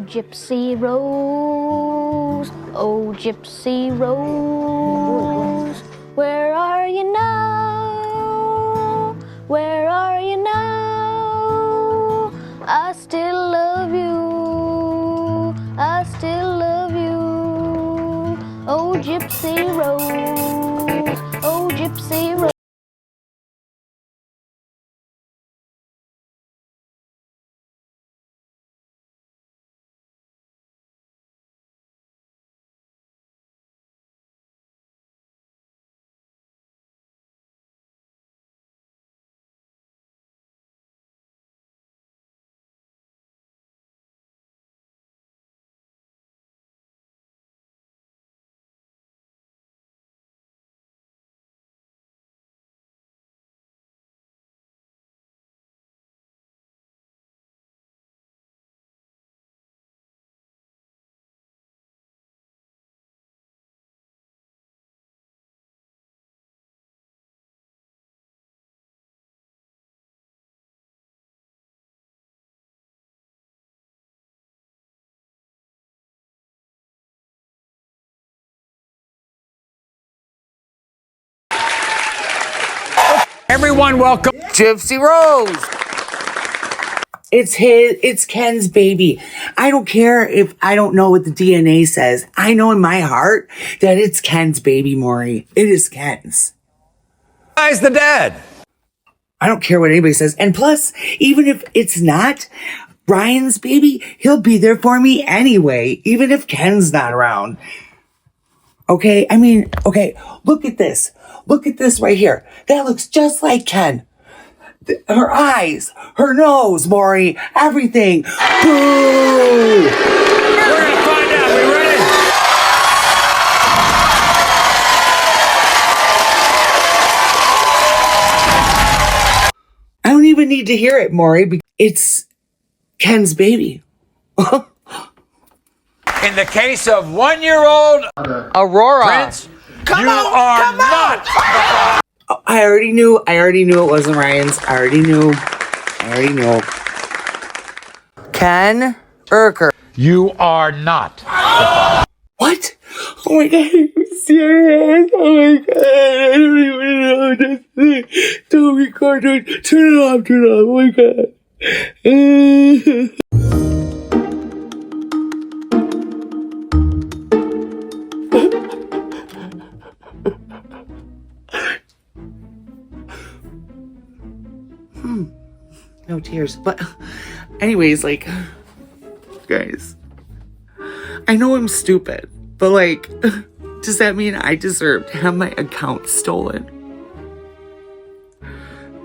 Gypsy Rose, oh Gypsy Rose, where are you now? Where are you now? I still love you, I still love you, oh Gypsy Rose, oh Gypsy Rose. Everyone, welcome Gypsy Rose. It's Ken's baby. I don't care if I don't know what the DNA says. I know in my heart that it's Ken's baby, Maury. It is Ken's. Guy's the dad. I don't care what anybody says. And plus, even if it's not Ryan's baby, he'll be there for me anyway, even if Ken's not around. Okay, I mean, okay, look at this. Look at this right here. That looks just like Ken. Her eyes, her nose, Maury, everything. Boo! We're gonna find out. We ready? I don't even need to hear it, Maury, because it's Ken's baby. In the case of 1-year-old Aurora. Prince, you are not. I already knew it wasn't Ryan's. I already knew. Ken Urker. You are not. What? Oh my god, are you serious? Oh my god, I don't even know this thing. Don't record it. Turn it off, oh my god. No tears. But anyways, like, guys, I know I'm stupid, but like, does that mean I deserve to have my account stolen?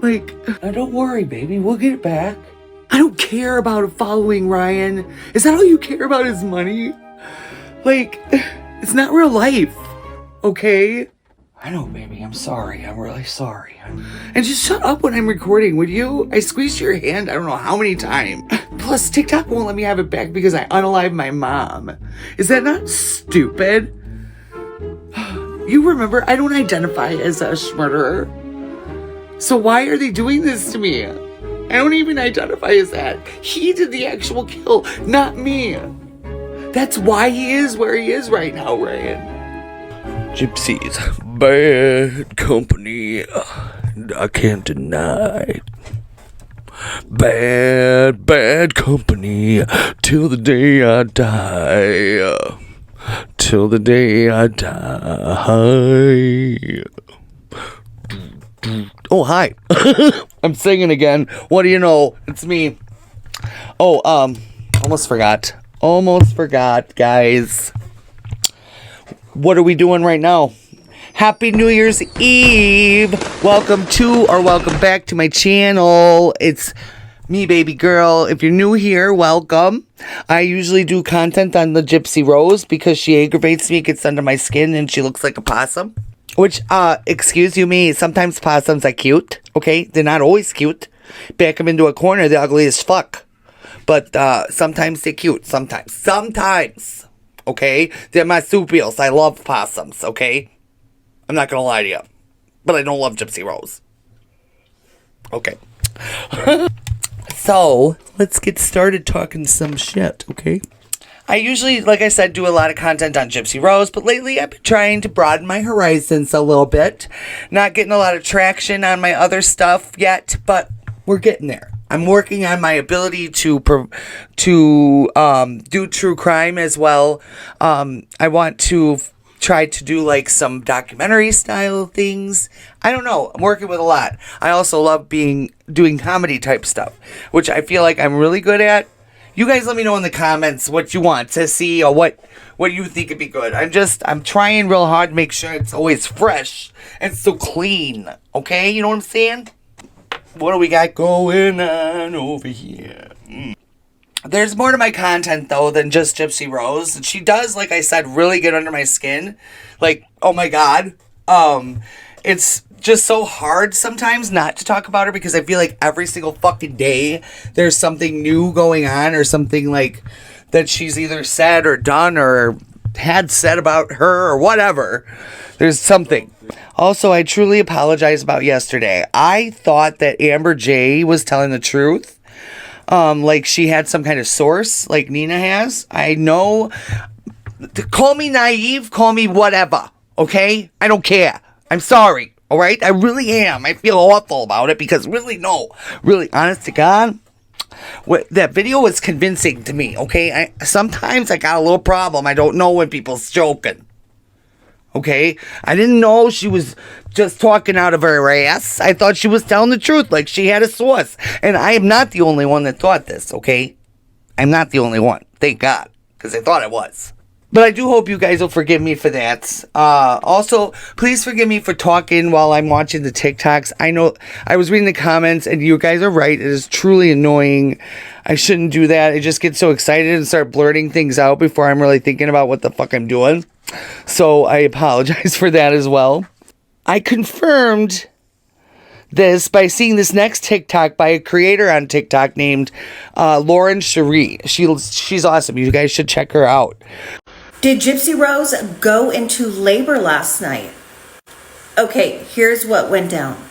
Like, don't worry, baby, we'll get it back. I don't care about following Ryan. Is that all you care about is money? Like, it's not real life, okay? I know, baby, I'm sorry. I'm really sorry. And just shut up when I'm recording, would you? I squeezed your hand I don't know how many times. Plus, TikTok won't let me have it back because I unalived my mom. Is that not stupid? You remember, I don't identify as a murderer. So why are they doing this to me? I don't even identify as that. He did the actual kill, not me. That's why he is where he is right now, Ryan. Gypsy's bad company. I can't deny. Bad company. Till the day I die. Till the day I die. Oh, hi. I'm singing again. What do you know? It's me. Oh, almost forgot, guys. What are we doing right now? Happy New Year's Eve. Welcome to or welcome back to my channel. It's me, Babygurl. If you're new here, welcome. I usually do content on the Gypsy Rose because she aggravates me, gets under my skin, and she looks like a possum. Which, excuse you me, sometimes possums are cute, okay? They're not always cute. Back them into a corner, they're ugly as fuck. But, sometimes they're cute. Sometimes. Okay? They're marsupials. I love possums, okay? I'm not gonna lie to you. But I don't love Gypsy Rose. Okay. So, let's get started talking some shit, okay? I usually, like I said, do a lot of content on Gypsy Rose, but lately I've been trying to broaden my horizons a little bit. Not getting a lot of traction on my other stuff yet, but we're getting there. I'm working on my ability to do true crime as well. I want to try to do like some documentary style things. I don't know. I'm working with a lot. I also love doing comedy type stuff, which I feel like I'm really good at. You guys let me know in the comments what you want to see or what you think would be good. I'm trying real hard to make sure it's always fresh and so clean. Okay? You know what I'm saying? What do we got going on over here? There's more to my content, though, than just Gypsy Rose. She does, like I said, really get under my skin. Like, oh my God. It's just so hard sometimes not to talk about her because I feel like every single fucking day there's something new going on or something like that she's either said or done or had said about her or whatever. There's something. Also, I truly apologize about yesterday. I thought that Amber J was telling the truth. Like she had some kind of source like Nina has. I know. Call me naive, call me whatever. Okay? I don't care. I'm sorry. All right? I really am. I feel awful about it because really, honest to God, that video was convincing to me. Okay? Sometimes I got a little problem. I don't know when people's joking. Okay? I didn't know she was just talking out of her ass. I thought she was telling the truth, like she had a source. And I am not the only one that thought this, okay? I'm not the only one. Thank God. Because I thought I was. But I do hope you guys will forgive me for that. Also, please forgive me for talking while I'm watching the TikToks. I know I was reading the comments and you guys are right. It is truly annoying. I shouldn't do that. I just get so excited and start blurting things out before I'm really thinking about what the fuck I'm doing. So I apologize for that as well. I confirmed this by seeing this next TikTok by a creator on TikTok named Lauren Cherie. She's awesome. You guys should check her out. Did Gypsy Rose go into labor last night? Okay, here's what went down.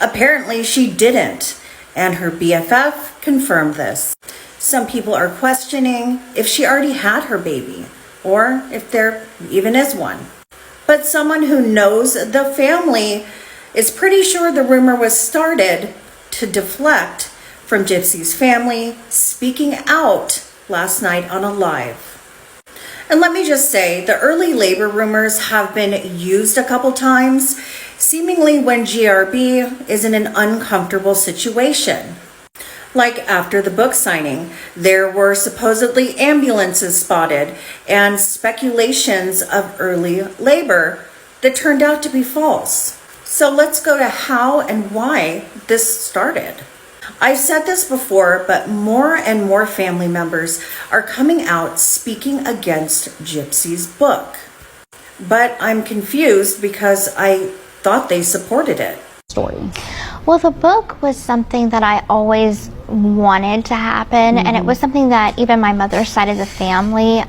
Apparently she didn't, and her BFF confirmed this. Some people are questioning if she already had her baby, or if there even is one. But someone who knows the family is pretty sure the rumor was started to deflect from Gypsy's family speaking out last night on a live. And let me just say, the early labor rumors have been used a couple times, seemingly when GRB is in an uncomfortable situation. Like after the book signing, there were supposedly ambulances spotted and speculations of early labor that turned out to be false. So let's go to how and why this started. I've said this before, but more and more family members are coming out speaking against Gypsy's book. But I'm confused because I thought they supported it. Story. Well, the book was something that I always wanted to happen, and it was something that even my mother's side of the family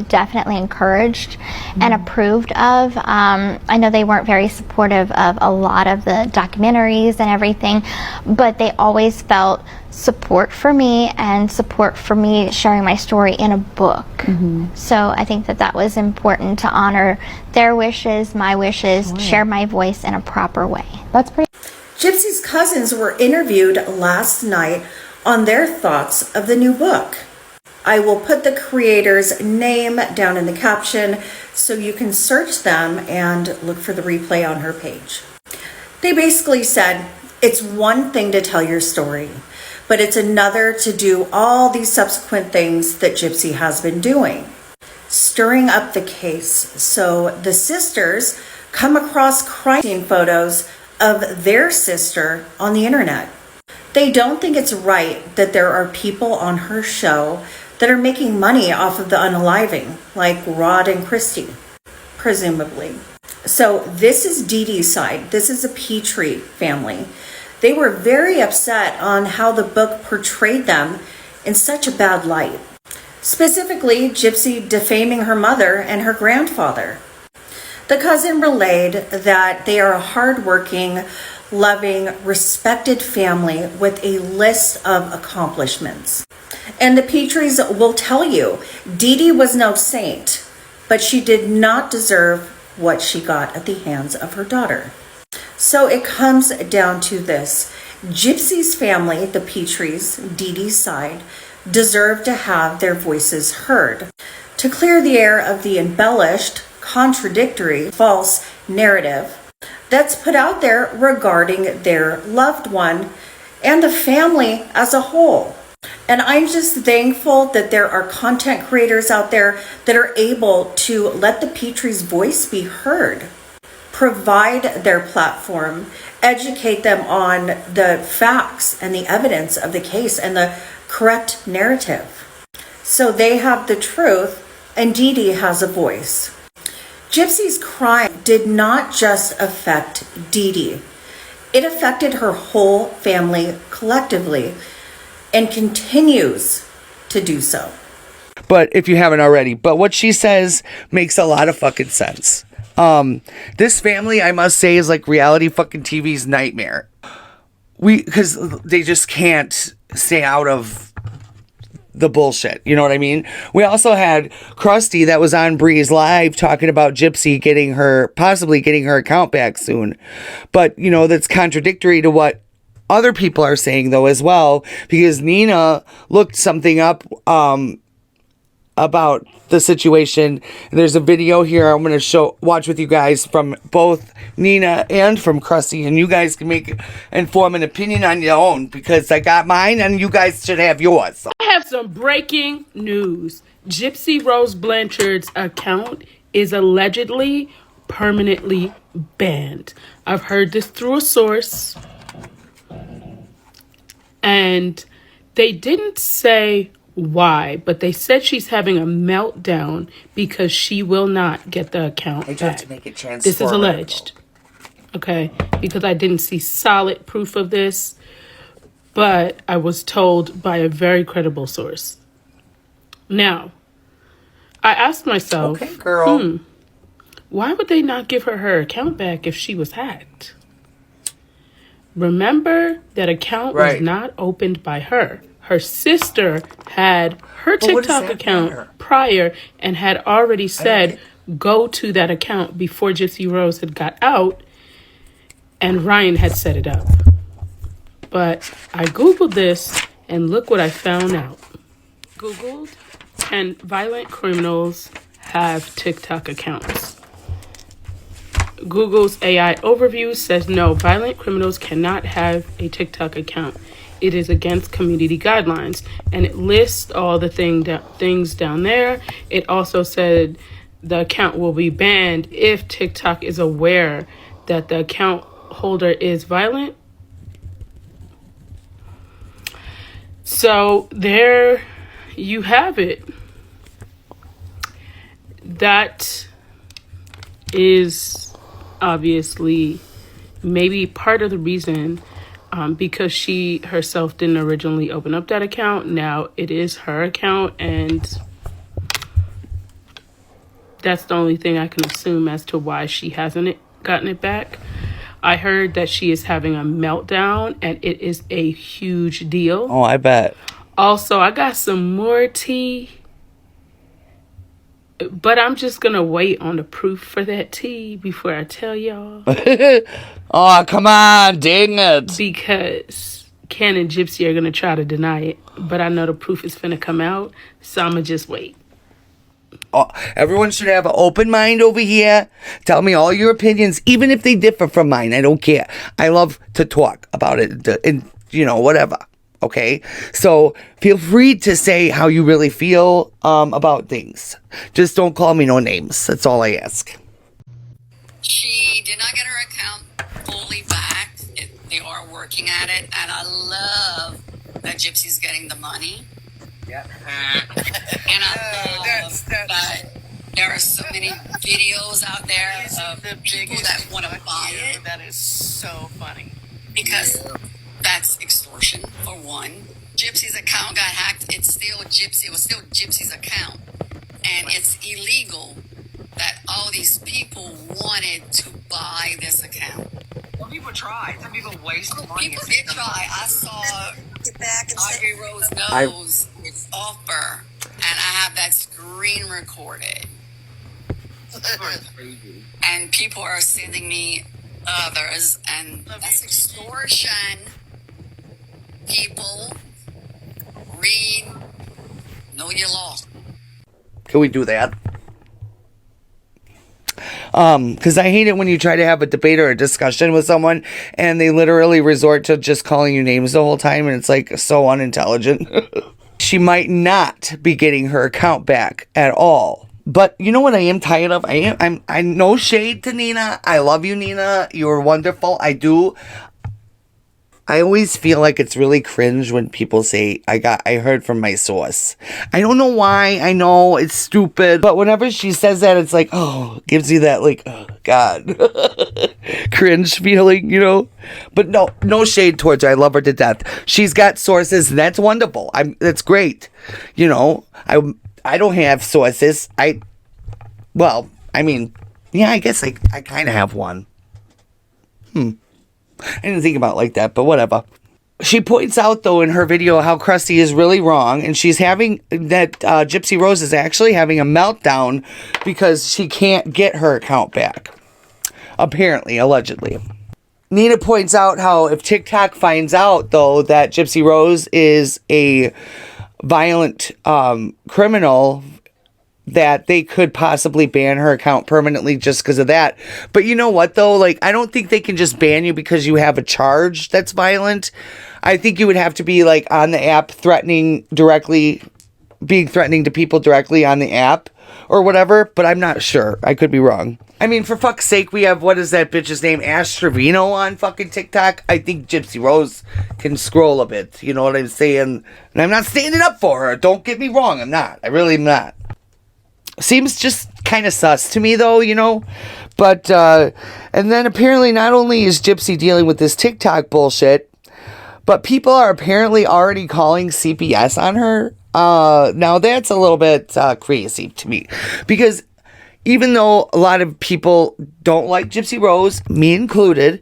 definitely encouraged and approved of. I know they weren't very supportive of a lot of the documentaries and everything, but they always felt support for me and support for me sharing my story in a book. So I think that that was important to honor their wishes, my wishes, share my voice in a proper way. That's pretty. Gypsy's cousins were interviewed last night on their thoughts of the new book. I will put the creator's name down in the caption so you can search them and look for the replay on her page. They basically said, it's one thing to tell your story, but it's another to do all these subsequent things that Gypsy has been doing. Stirring up the case so the sisters come across crime scene photos of their sister on the internet. They don't think it's right that there are people on her show that are making money off of the unaliving, like Rod and Christy, presumably. So this is Dee Dee's side. This is a Petrie family. They were very upset on how the book portrayed them in such a bad light. Specifically, Gypsy defaming her mother and her grandfather. The cousin relayed that they are hardworking, loving, respected family with a list of accomplishments. And the Petries will tell you, Dee Dee was no saint, but she did not deserve what she got at the hands of her daughter. So it comes down to this. Gypsy's family, the Petries, Dee Dee's side, deserve to have their voices heard to clear the air of the embellished, contradictory, false narrative that's put out there regarding their loved one and the family as a whole. And I'm just thankful that there are content creators out there that are able to let the Petries' voice be heard, provide their platform, educate them on the facts and the evidence of the case and the correct narrative. So they have the truth and Dee Dee has a voice. Gypsy's crime did not just affect Dee Dee. It affected her whole family collectively and continues to do so. But if you haven't already, but what she says makes a lot of fucking sense. This family, I must say, is like reality fucking TV's nightmare. Because they just can't stay out of the bullshit. You know what I mean? We also had Krusty that was on Bree's Live talking about Gypsy possibly getting her account back soon. But, you know, that's contradictory to what other people are saying though as well, because Nina looked something up about the situation. There's a video here I'm going to watch with you guys from both Nina and from Krusty, and you guys can form an opinion on your own, because I got mine and you guys should have yours. I have some breaking news. Gypsy Rose Blanchard's account is allegedly permanently banned. I've heard this through a source, and they didn't say why, but they said she's having a meltdown because she will not get the account back. To make it transferable. This is alleged. Okay, because I didn't see solid proof of this, but I was told by a very credible source. Now, I asked myself, okay, girl. Why would they not give her account back if she was hacked? Remember, that account was not opened by her. Her sister had her TikTok account prior and had already said, go to that account before Gypsy Rose had got out, and Ryan had set it up. But I Googled this, and look what I found out. Googled, can violent criminals have TikTok accounts? Google's AI overview says no, violent criminals cannot have a TikTok account. It is against community guidelines, and it lists all the things down there. It also said the account will be banned if TikTok is aware that the account holder is violent. So there you have it. That is obviously maybe part of the reason, because she herself didn't originally open up that account. Now it is her account, and that's the only thing I can assume as to why she hasn't gotten it back. I heard that she is having a meltdown, and it is a huge deal. Oh, I bet. Also, I got some more tea, but I'm just going to wait on the proof for that tea before I tell y'all. Oh, come on, dang it. Because Ken and Gypsy are going to try to deny it, but I know the proof is finna come out, so I'm going to just wait. Oh, everyone should have an open mind over here. Tell me all your opinions, even if they differ from mine. I don't care. I love to talk about it, and whatever. Okay, so feel free to say how you really feel about things. Just don't call me no names. That's all I ask. She did not get her account fully back. They are working at it, and I love that Gypsy's getting the money. Yeah. And I love that there are so many videos out there of people that want to buy it. That is so funny. Because that's extortion, for one. Gypsy's account got hacked. It was still Gypsy's account. And it's illegal that all these people wanted to buy this account. people try. Some people waste money. People did try. I saw Get back and say, Gypsy Rose knows its offer, and I have that screen recorded. And people are sending me others, and that's extortion. People, read, know your law. Can we do that? Because I hate it when you try to have a debate or a discussion with someone and they literally resort to just calling you names the whole time, and it's like so unintelligent. She might not be getting her account back at all. But you know what I am tired of? I no shade to Nina. I love you, Nina. You're wonderful. I do. I always feel like it's really cringe when people say, I heard from my source. I don't know why. I know it's stupid. But whenever she says that, it's like, oh, gives you that, like, oh, God. Cringe feeling, you know? But no shade towards her. I love her to death. She's got sources, and that's wonderful. That's great. You know, I don't have sources. I guess I kind of have one. I didn't think about it like that, but whatever. She points out, though, in her video how Krusty is really wrong, and she's having that Gypsy Rose is actually having a meltdown because she can't get her account back. Apparently, allegedly. Nina points out how if TikTok finds out, though, that Gypsy Rose is a violent criminal, that they could possibly ban her account permanently just because of that. But you know what, though? Like, I don't think they can just ban you because you have a charge that's violent. I think you would have to be, like, on the app being threatening to people directly on the app or whatever, but I'm not sure. I could be wrong. I mean, for fuck's sake, we have, what is that bitch's name? Ash Trevino on fucking TikTok. I think Gypsy Rose can scroll a bit. You know what I'm saying? And I'm not standing up for her. Don't get me wrong. I'm not. I really am not. Seems just kind of sus to me, though, you know? But, and then apparently not only is Gypsy dealing with this TikTok bullshit, but people are apparently already calling CPS on her. Now that's a little bit crazy to me. Because even though a lot of people don't like Gypsy Rose, me included,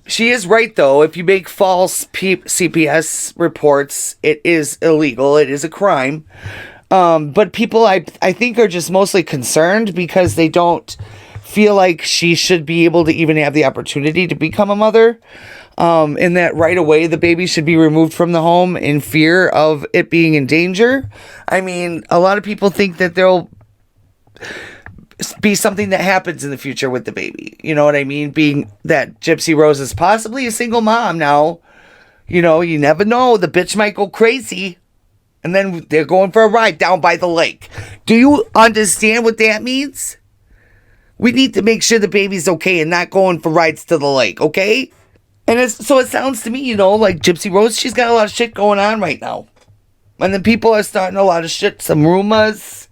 she is right, though. If you make false CPS reports, it is illegal. It is a crime. But people, I think, are just mostly concerned because they don't feel like she should be able to even have the opportunity to become a mother. And that right away the baby should be removed from the home in fear of it being in danger. I mean, a lot of people think that there'll be something that happens in the future with the baby. You know what I mean? Being that Gypsy Rose is possibly a single mom now. You know, you never know. The bitch might go crazy. And then they're going for a ride down by the lake. Do you understand what that means? We need to make sure the baby's okay and not going for rides to the lake, okay? And so it sounds to me, you know, like Gypsy Rose, she's got a lot of shit going on right now. And then people are starting a lot of shit, some rumors.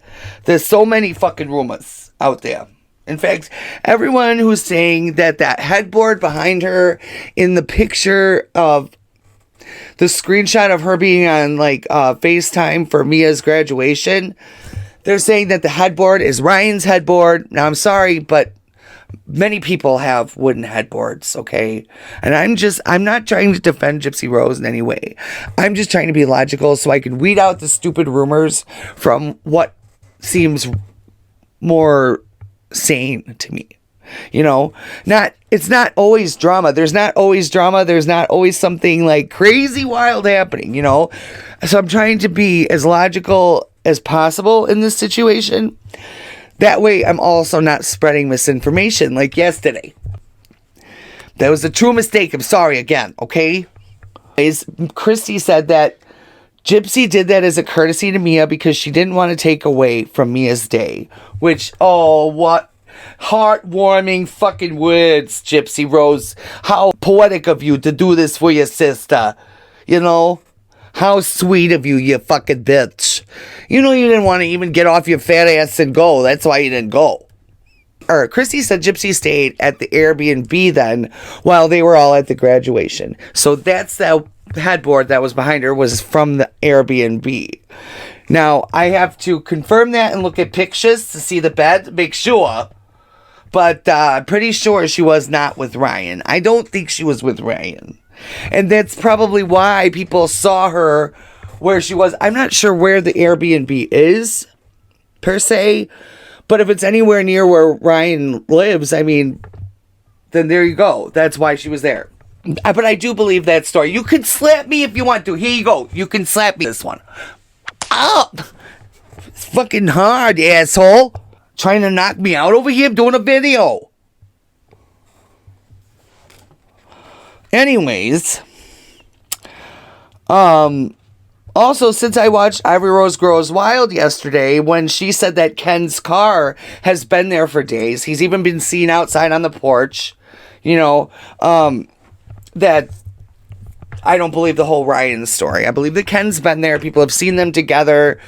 There's so many fucking rumors out there. In fact, everyone who's saying that headboard behind her in the picture of the screenshot of her being on, like, FaceTime for Mia's graduation, they're saying that the headboard is Ryan's headboard. Now, I'm sorry, but many people have wooden headboards, okay? And I'm not trying to defend Gypsy Rose in any way. I'm just trying to be logical so I can weed out the stupid rumors from what seems more sane to me. You know, it's not always drama. There's not always drama. There's not always something like crazy wild happening, you know? So I'm trying to be as logical as possible in this situation. That way I'm also not spreading misinformation like yesterday. That was a true mistake. I'm sorry again, okay? Christy said that Gypsy did that as a courtesy to Mia because she didn't want to take away from Mia's day. Which, oh, what heartwarming fucking words, Gypsy Rose. How poetic of you to do this for your sister. You know? How sweet of you, you fucking bitch. You know you didn't want to even get off your fat ass and go. That's why you didn't go. Christy said Gypsy stayed at the Airbnb then while they were all at the graduation. So that's the headboard that was behind her was from the Airbnb. Now, I have to confirm that and look at pictures to see the bed, make sure. But I'm pretty sure she was not with Ryan. I don't think she was with Ryan. And that's probably why people saw her where she was. I'm not sure where the Airbnb is, per se. But if it's anywhere near where Ryan lives, I mean, then there you go. That's why she was there. But I do believe that story. You can slap me if you want to. Here you go. You can slap me this one. Oh! It's fucking hard, asshole. Trying to knock me out over here? I'm doing a video. Anyways. Also, since I watched Ivory Rose Grows Wild yesterday, when she said that Ken's car has been there for days, he's even been seen outside on the porch, you know, that I don't believe the whole Ryan story. I believe that Ken's been there. People have seen them together.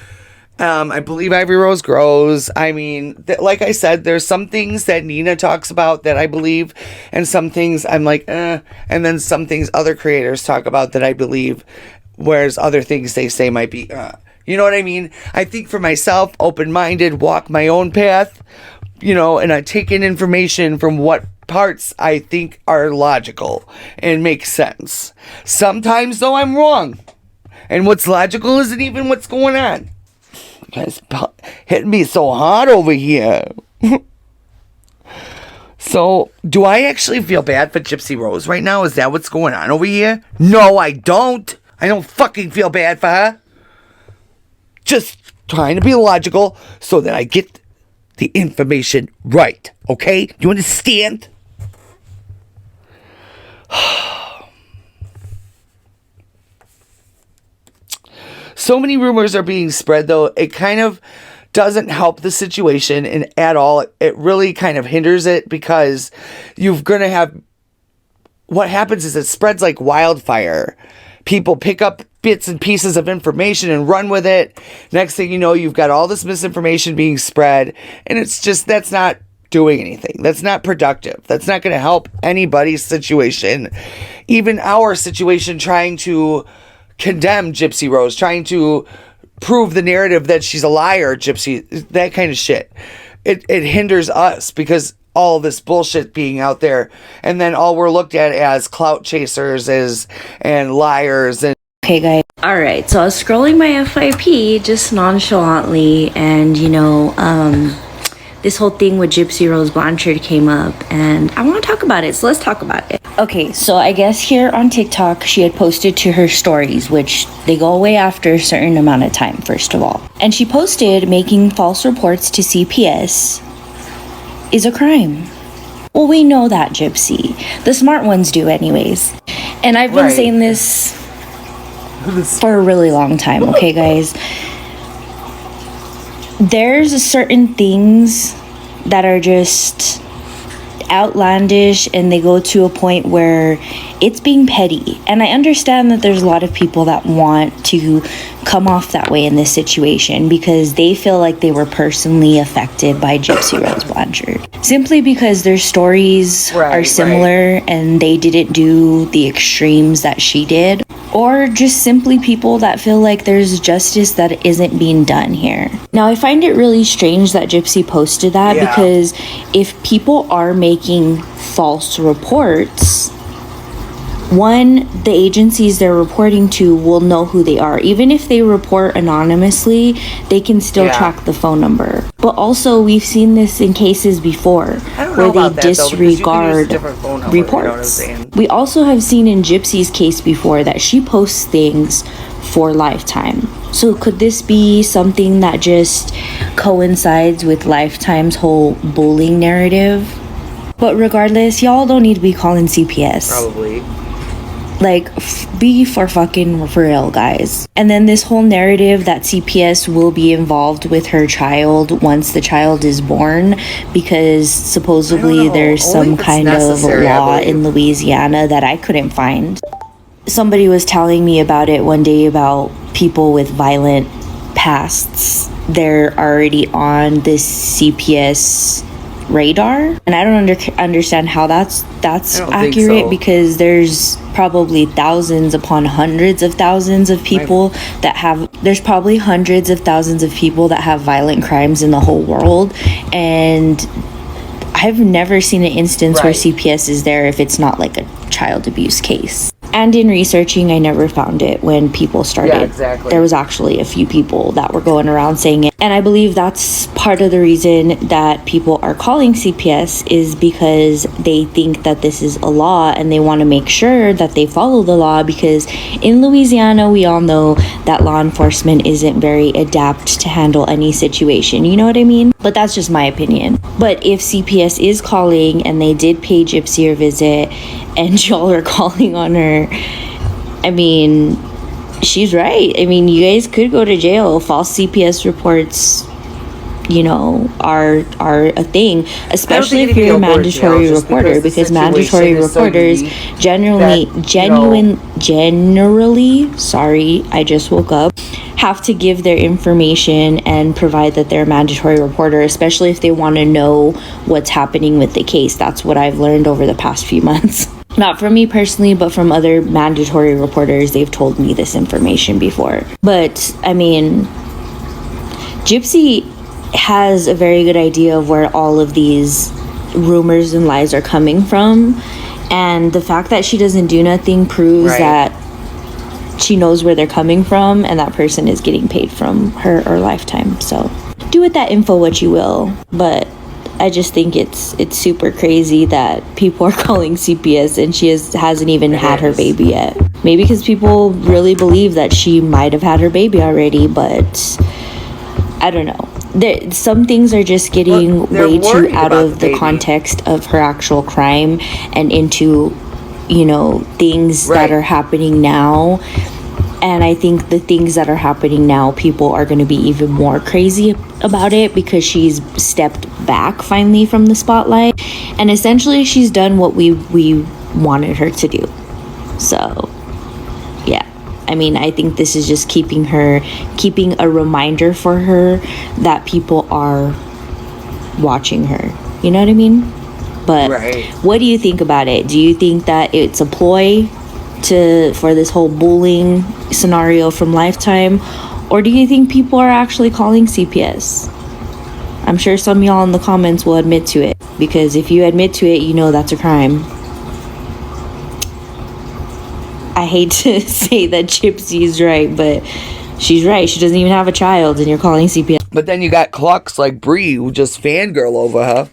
I believe Ivory Rose grows. I mean, like I said, there's some things that Nina talks about that I believe, and some things I'm like, and then some things other creators talk about that I believe, whereas other things they say might be, you know what I mean? I think for myself, open-minded, walk my own path, you know, and I take in information from what parts I think are logical and make sense. Sometimes, though, I'm wrong. And what's logical isn't even what's going on. You guys hitting me so hard over here. So, do I actually feel bad for Gypsy Rose right now? Is that what's going on over here? No, I don't. I don't fucking feel bad for her. Just trying to be logical so that I get the information right. Okay? You understand? So many rumors are being spread, though. It kind of doesn't help the situation at all. It really kind of hinders it, because you're going to have... What happens is it spreads like wildfire. People pick up bits and pieces of information and run with it. Next thing you know, you've got all this misinformation being spread. And it's just, that's not doing anything. That's not productive. That's not going to help anybody's situation. Even our situation, trying to condemn Gypsy Rose, trying to prove the narrative that she's a liar, Gypsy, that kind of shit. It hinders us, because all this bullshit being out there, and then all we're looked at as clout chasers and liars. And okay, guys. All right, so I was scrolling my FYP just nonchalantly, and this whole thing with Gypsy Rose Blanchard came up, and I want to talk about it, so let's talk about it. Okay, so I guess here on TikTok, she had posted to her stories, which they go away after a certain amount of time, first of all. And she posted, making false reports to CPS is a crime. Well, we know that, Gypsy. The smart ones do anyways. And I've been saying this for a really long time, okay, guys? There's certain things that are just outlandish, and they go to a point where it's being petty. And I understand that there's a lot of people that want to come off that way in this situation, because they feel like they were personally affected by Gypsy Rose Blanchard, simply because their stories are similar and they didn't do the extremes that she did, or just simply people that feel like there's justice that isn't being done here. Now, I find it really strange that Gypsy posted that, because if people are making false reports, one, the agencies they're reporting to will know who they are. Even if they report anonymously, they can still track the phone number. But also, we've seen this in cases before where they disregard reports. We also have seen in Gypsy's case before that she posts things for Lifetime. So could this be something that just coincides with Lifetime's whole bullying narrative? But regardless, y'all don't need to be calling CPS. Probably. Like, be for real, guys. And then this whole narrative that CPS will be involved with her child once the child is born, because supposedly there's some kind of law in Louisiana that I couldn't find. Somebody was telling me about it one day, about people with violent pasts. They're already on this CPS radar, and I don't understand how that's accurate, because there's probably thousands upon hundreds of thousands of people that have violent crimes in the whole world, and I've never seen an instance where Right. CPS is there if it's not like a child abuse case. And in researching, I never found it when people started. Yeah, exactly. There was actually a few people that were going around saying it. And I believe that's part of the reason that people are calling CPS is because they think that this is a law and they want to make sure that they follow the law, because in Louisiana, we all know that law enforcement isn't very adept to handle any situation. You know what I mean? But that's just my opinion. But if CPS is calling and they did pay Gypsy a visit and y'all are calling on her, I mean, she's right. I mean, you guys could go to jail. False CPS reports, you know, are a thing, especially if you're a mandatory reporter, because mandatory reporters generally, sorry, I just woke up, have to give their information and provide that they're a mandatory reporter, especially if they want to know what's happening with the case. That's what I've learned over the past few months. Not from me personally, but from other mandatory reporters. They've told me this information before. But, I mean, Gypsy has a very good idea of where all of these rumors and lies are coming from. And the fact that she doesn't do nothing proves that she knows where they're coming from, and that person is getting paid from her or Lifetime. So do with that info what you will. But I just think it's super crazy that people are calling CPS and she hasn't even had her baby yet. Maybe because people really believe that she might have had her baby already, but I don't know. Some things are just getting way too out of the context of her actual crime and into, you know, things that are happening now. And I think the things that are happening now, people are going to be even more crazy about it because she's stepped back finally from the spotlight. And essentially, she's done what we wanted her to do. So, yeah. I mean, I think this is just keeping a reminder for her that people are watching her. You know what I mean? But what do you think about it? Do you think that it's a ploy for this whole bullying scenario from Lifetime, or do you think people are actually calling CPS? I'm sure some of y'all in the comments will admit to it, because if you admit to it, you know that's a crime. I hate to say that Gypsy's right, but she's right. She doesn't even have a child, and you're calling CPS. But then you got clucks like Bree who just fangirl over her.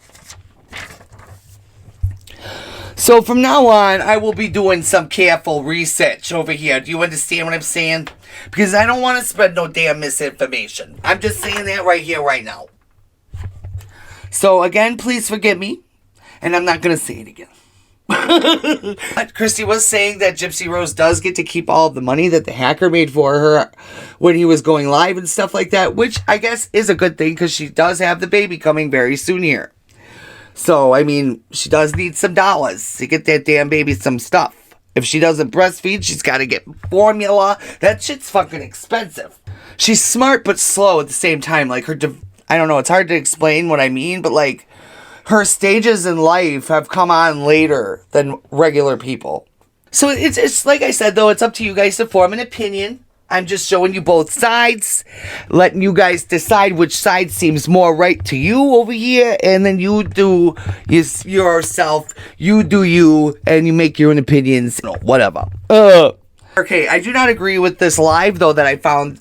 So from now on, I will be doing some careful research over here. Do you understand what I'm saying? Because I don't want to spread no damn misinformation. I'm just saying that right here, right now. So again, please forgive me. And I'm not going to say it again. But Christy was saying that Gypsy Rose does get to keep all of the money that the hacker made for her when he was going live and stuff like that. Which I guess is a good thing, because she does have the baby coming very soon here. So, I mean, she does need some dollars to get that damn baby some stuff. If she doesn't breastfeed, she's got to get formula. That shit's fucking expensive. She's smart but slow at the same time. Like, I don't know, it's hard to explain what I mean, but like, her stages in life have come on later than regular people. So, it's like I said, though, it's up to you guys to form an opinion. I'm just showing you both sides, letting you guys decide which side seems more right to you over here, and then you do yourself, you do you, and you make your own opinions, whatever. Okay, I do not agree with this live, though, that I found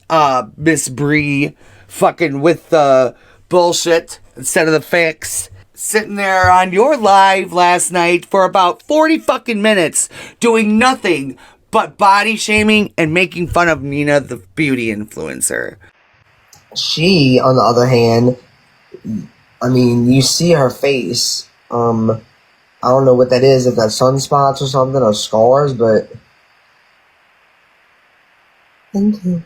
Miss Bree fucking with the bullshit instead of the facts. Sitting there on your live last night for about 40 fucking minutes, doing nothing but body shaming and making fun of Nina, the beauty influencer. She, on the other hand, I mean, you see her face. I don't know what that is, if that's sunspots or something, or scars, but... Thank you.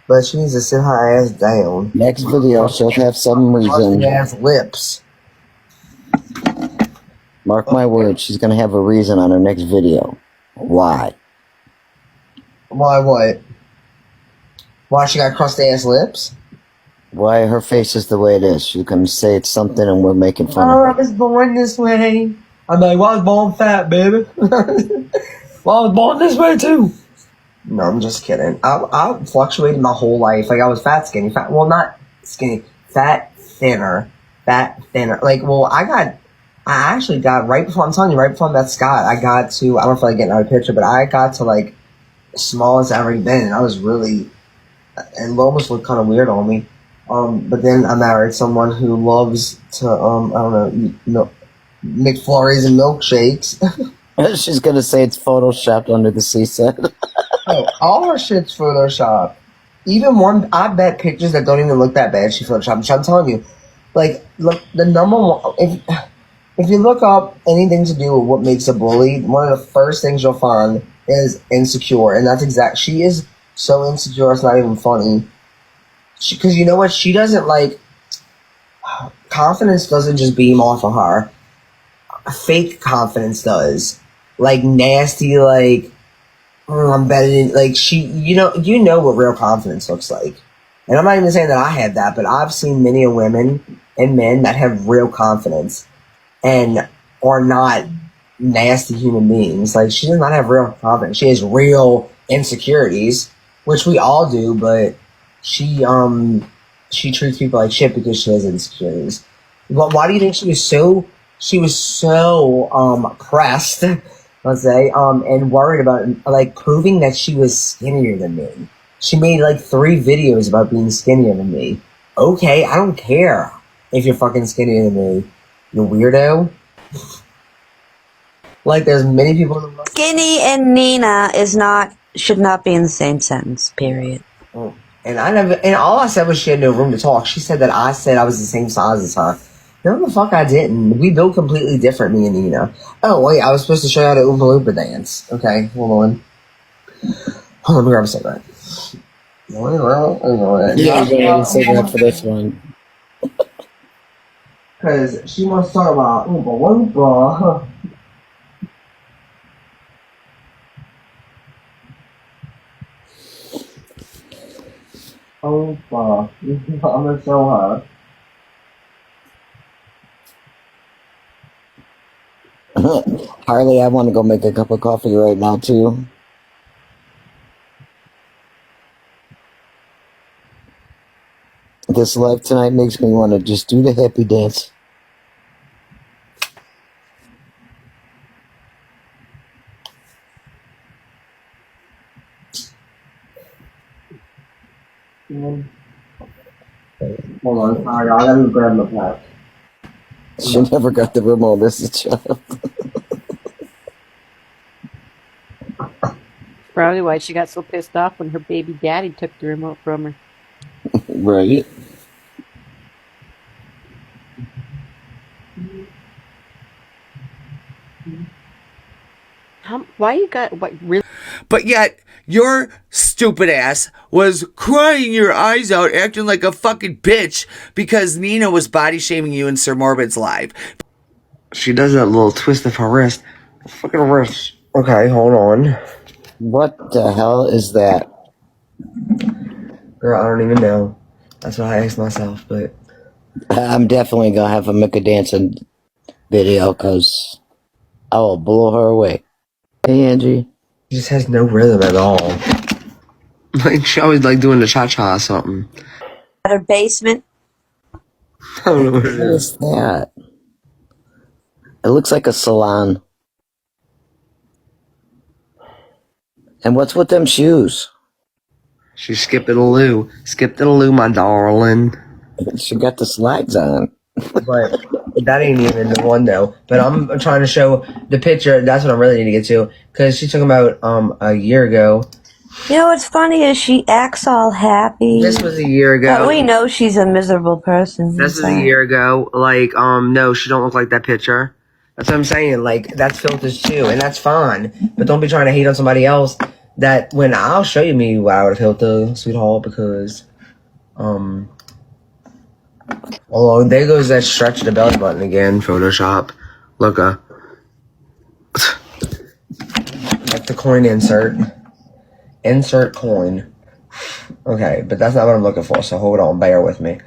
But she needs to sit her ass down. Next video, she'll have some reason. Ass lips. Mark my words, she's gonna have a reason on her next video. Why? Why what? Why she got crusty ass lips? Why her face is the way it is. She's gonna say it's something and we're making fun Oh, of I was born this way. I'm like, well, I was born fat, baby. Well, I was born this way too. No, I'm just kidding. I fluctuated my whole life. Like, I was fat, skinny, fat. Well, not skinny. Fat, thinner. Fat, thinner. Like, well, I got I actually got right before, I'm telling you, right before I met Scott, I got to, I don't feel like getting out of picture, but I got to like smallest I've ever been, and I was really, and it almost looked kind of weird on me. But then I married someone who loves to, I don't know, eat McFlurries and milkshakes. She's gonna say it's photoshopped under the sea set. Oh, all her shit's Photoshop. Even one, I bet pictures that don't even look that bad, she Photoshopped. I'm telling you, like, look, the number one, if you look up anything to do with what makes a bully, one of the first things you'll find is insecure, and that's she is so insecure, it's not even funny. Because you know what, she doesn't, like, confidence doesn't just beam off of her. Fake confidence does. Like, nasty, like, I'm better than, like, you know what real confidence looks like. And I'm not even saying that I have that, but I've seen many women and men that have real confidence and are not nasty human beings. Like, she does not have real confidence. She has real insecurities, which we all do, but she treats people like shit because she has insecurities. Why do you think she was so pressed, let's say, and worried about, like, proving that she was skinnier than me? She made, like, 3 videos about being skinnier than me. Okay, I don't care if you're fucking skinnier than me, you weirdo. Like, there's many people in the world. Skinny and Nina should not be in the same sentence, period. Oh, and all I said was she had no room to talk. She said that I said I was the same size as her. No, the fuck I didn't. We built completely different, me and Nina. Oh, wait, I was supposed to show you how to Oompa Loompa dance. Okay, hold on. Let me grab a cigarette. Yeah, you got a cigarette for this one. Because she wants to talk about Oompa Loompa. Oompa. I'm going to show her. Harley, I want to go make a cup of coffee right now, too. This live tonight makes me want to just do the happy dance. Hold on, I gotta grab my pack. She never got the remote, this is child. Probably why she got so pissed off when her baby daddy took the remote from her. Right. Why you got what really? But yet, your stupid ass was crying your eyes out, acting like a fucking bitch because Nina was body shaming you in Sir Morbid's live. She does that little twist of her wrist. Fucking wrist. Okay, hold on. What the hell is that? Girl, I don't even know. That's what I asked myself, but... I'm definitely gonna have a make a dancing video, because I will blow her away. Hey, Angie. She just has no rhythm at all. Like, she always like doing the cha-cha or something. At her basement. I don't know what it What is that? It looks like a salon. And what's with them shoes? She skipped it a loo. Skipped it a loo, my darling. She got the slides on. But that ain't even the one, though. But I'm trying to show the picture. That's what I really need to get to. Because she's talking about a year ago. You know what's funny is she acts all happy. This was a year ago. But we know she's a miserable person. This was a year ago. Like, no, she don't look like that picture. That's what I'm saying. Like, that's filters too, and that's fine. But don't be trying to hate on somebody else. That when I'll show you me without a filter, sweetheart, because oh, there goes that stretch the belly button again. Photoshop. Look, like the coin insert. Insert coin. Okay, but that's not what I'm looking for. So hold on, bear with me.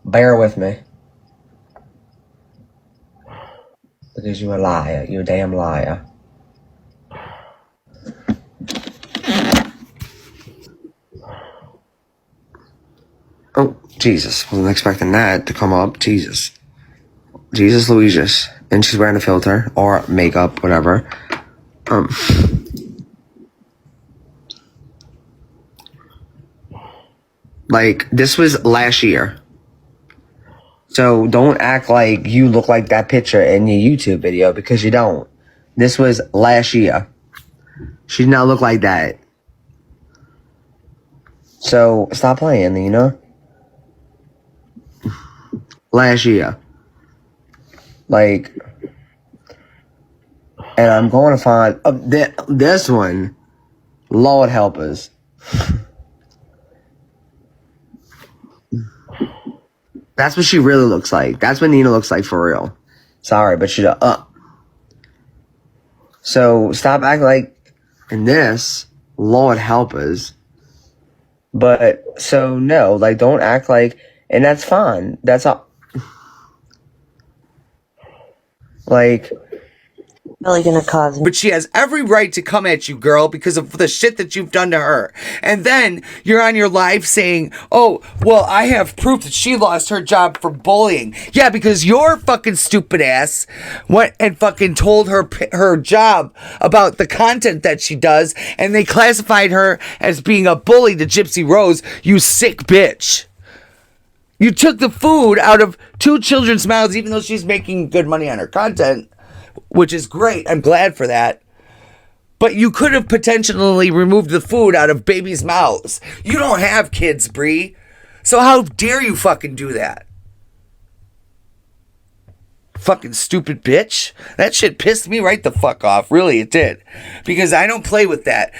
Bear with me. Because you're a liar. You're a damn liar. Oh, Jesus. Wasn't expecting that to come up. Jesus. Jesus Louises. And she's wearing a filter or makeup, whatever. Like, this was last year. So don't act like you look like that picture in your YouTube video, because you don't. This was last year. She did not look like that. So stop playing, Nina. Last year. Like, and I'm going to find this one. Lord help us. That's what she really looks like. That's what Nina looks like for real. Sorry, but she's So stop acting like in this, Lord help us. But so no, like don't act like, and that's fine. That's all. Like, really gonna cause me. But she has every right to come at you, girl, because of the shit that you've done to her. And then you're on your live saying, oh, well, I have proof that she lost her job for bullying. Yeah, because your fucking stupid ass went and fucking told her job about the content that she does, and they classified her as being a bully to Gypsy Rose, you sick bitch. You took the food out of 2 children's mouths, even though she's making good money on her content, which is great. I'm glad for that. But you could have potentially removed the food out of babies' mouths. You don't have kids, Bree. So how dare you fucking do that? Fucking stupid bitch. That shit pissed me right the fuck off. Really, it did. Because I don't play with that.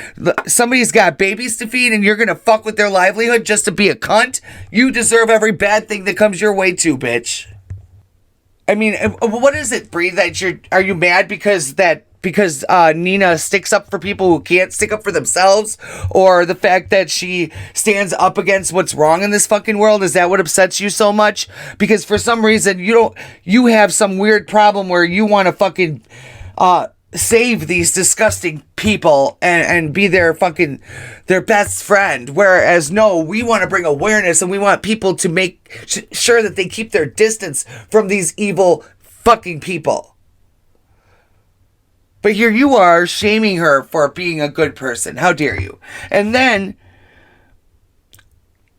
Somebody's got babies to feed and you're gonna fuck with their livelihood just to be a cunt? You deserve every bad thing that comes your way too, bitch. I mean, what is it, Bree, that are you mad because Nina sticks up for people who can't stick up for themselves? Or the fact that she stands up against what's wrong in this fucking world? Is that what upsets you so much? Because for some reason, you have some weird problem where you want to fucking save these disgusting people and be their best friend. Whereas, no, we want to bring awareness and we want people to make sure that they keep their distance from these evil fucking people. But here you are shaming her for being a good person. How dare you? And then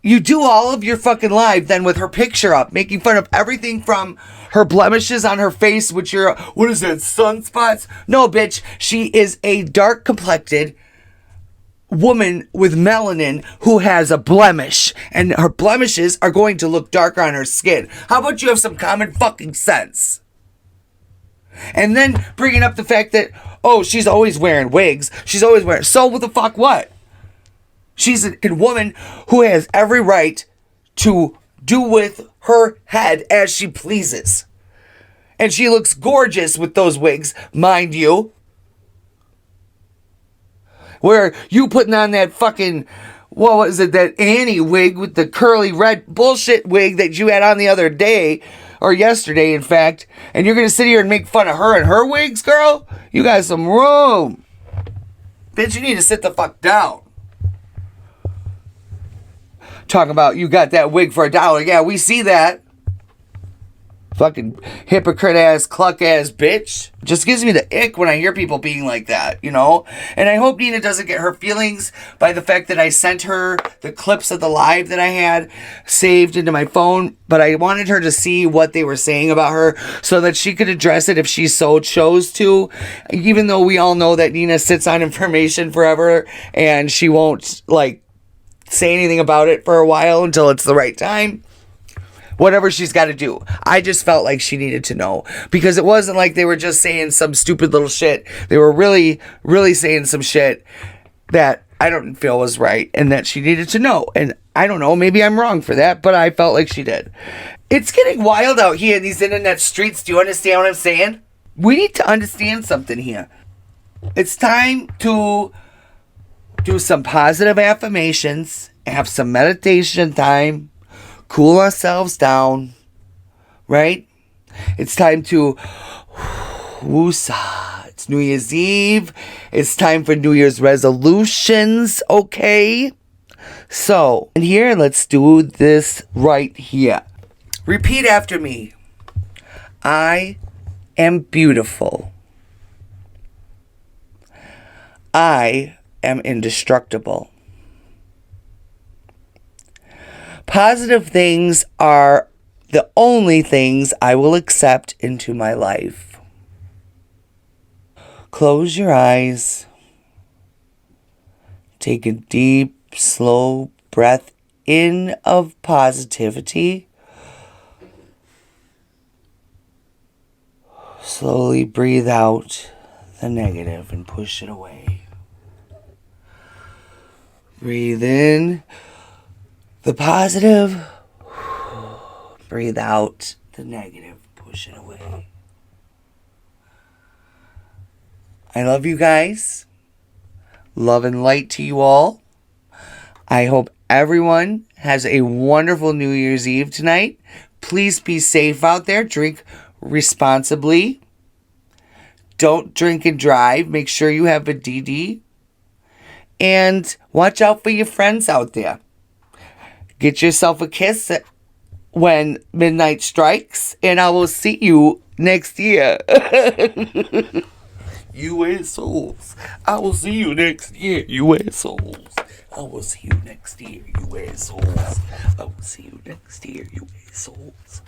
you do all of your fucking live then with her picture up, making fun of everything from her blemishes on her face, which what is that, sunspots? No, bitch, she is a dark complected woman with melanin who has a blemish, and her blemishes are going to look darker on her skin. How about you have some common fucking sense? And then bringing up the fact that, oh, she's always wearing wigs. So what the fuck what? She's a woman who has every right to do with her head as she pleases. And she looks gorgeous with those wigs, mind you. Where you putting on that fucking, what was it, that Annie wig with the curly red bullshit wig that you had on the other day, or yesterday, in fact, and you're going to sit here and make fun of her and her wigs, girl? You got some room. Bitch, you need to sit the fuck down. Talking about you got that wig for $1. Yeah, we see that. Fucking hypocrite ass, cluck ass bitch. Just gives me the ick when I hear people being like that, you know? And I hope Nina doesn't get her feelings by the fact that I sent her the clips of the live that I had saved into my phone. But I wanted her to see what they were saying about her so that she could address it if she so chose to. Even though we all know that Nina sits on information forever and she won't, like, say anything about it for a while until it's the right time. Whatever she's got to do. I just felt like she needed to know. Because it wasn't like they were just saying some stupid little shit. They were really, really saying some shit that I don't feel was right and that she needed to know. And I don't know, maybe I'm wrong for that, but I felt like she did. It's getting wild out here in these internet streets. Do you understand what I'm saying? We need to understand something here. It's time to do some positive affirmations, have some meditation time, cool ourselves down, right? It's time to woosah. It's New Year's Eve. It's time for New Year's resolutions, okay? So, and here, let's do this right here. Repeat after me. I am beautiful. I am indestructible. Positive things are the only things I will accept into my life. Close your eyes. Take a deep, slow breath in of positivity. Slowly breathe out the negative and push it away. Breathe in the positive. Breathe out the negative. Push it away. I love you guys. Love and light to you all. I hope everyone has a wonderful New Year's Eve tonight. Please be safe out there. Drink responsibly. Don't drink and drive. Make sure you have a DD. And watch out for your friends out there. Get yourself a kiss when midnight strikes. And I will see you next year. You assholes. I will see you next year, you assholes. I will see you next year, you assholes. I will see you next year, you assholes.